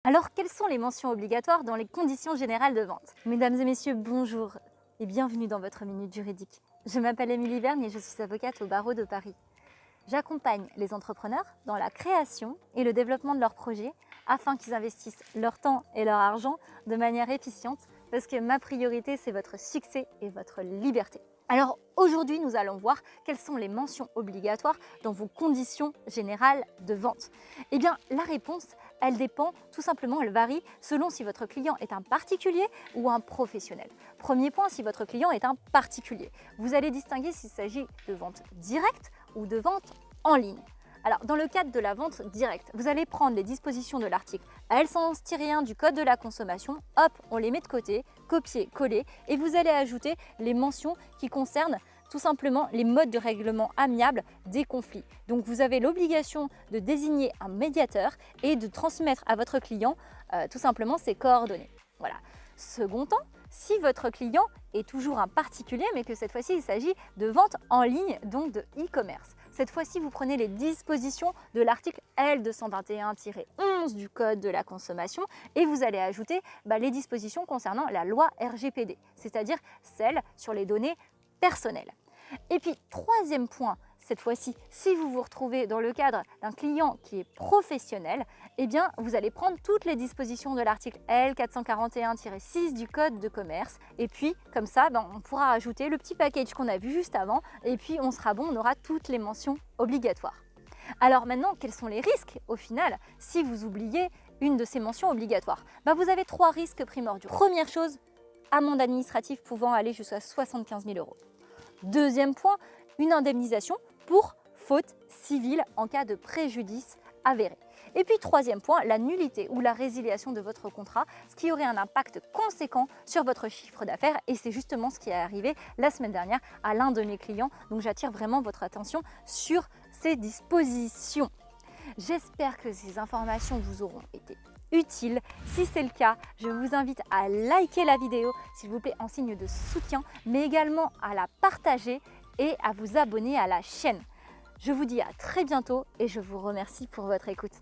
Alors, quelles sont les mentions obligatoires dans les conditions générales de vente? Mesdames et messieurs, bonjour et bienvenue dans votre Minute Juridique. Je m'appelle Émilie Vergne et je suis avocate au barreau de Paris. J'accompagne les entrepreneurs dans la création et le développement de leurs projets afin qu'ils investissent leur temps et leur argent de manière efficiente parce que ma priorité, c'est votre succès et votre liberté. Alors aujourd'hui, nous allons voir quelles sont les mentions obligatoires dans vos conditions générales de vente. Eh bien, la réponse, elle dépend, tout simplement, elle varie selon si votre client est un particulier ou un professionnel. Premier point, si votre client est un particulier, vous allez distinguer s'il s'agit de vente directe ou de vente en ligne. Alors, dans le cadre de la vente directe, vous allez prendre les dispositions de l'article L111-1 du Code de la consommation, hop, on les met de côté, copier, coller, et vous allez ajouter les mentions qui concernent tout simplement les modes de règlement amiable des conflits. Donc, vous avez l'obligation de désigner un médiateur et de transmettre à votre client tout simplement ses coordonnées. Voilà. Second temps, si votre client est toujours un particulier, mais que cette fois-ci il s'agit de vente en ligne, donc de e-commerce. Cette fois-ci, vous prenez les dispositions de l'article L221-11 du Code de la consommation et vous allez ajouter les dispositions concernant la loi RGPD, c'est-à-dire celles sur les données personnelles. Et puis, troisième point, cette fois-ci, si vous vous retrouvez dans le cadre d'un client qui est professionnel, eh bien, vous allez prendre toutes les dispositions de l'article L441-6 du Code de commerce. Et puis, comme ça, on pourra ajouter le petit package qu'on a vu juste avant. Et puis, on sera bon, on aura toutes les mentions obligatoires. Alors maintenant, quels sont les risques au final si vous oubliez une de ces mentions obligatoires? Vous avez trois risques primordiaux. Première chose, amende administrative pouvant aller jusqu'à 75 000 €. Deuxième point, une indemnisation pour faute civile en cas de préjudice avéré. Et puis troisième point, la nullité ou la résiliation de votre contrat, ce qui aurait un impact conséquent sur votre chiffre d'affaires. Et c'est justement ce qui est arrivé la semaine dernière à l'un de mes clients. Donc j'attire vraiment votre attention sur ces dispositions. J'espère que ces informations vous auront été utiles. Si c'est le cas, je vous invite à liker la vidéo, s'il vous plaît, en signe de soutien, mais également à la partager et à vous abonner à la chaîne. Je vous dis à très bientôt et je vous remercie pour votre écoute.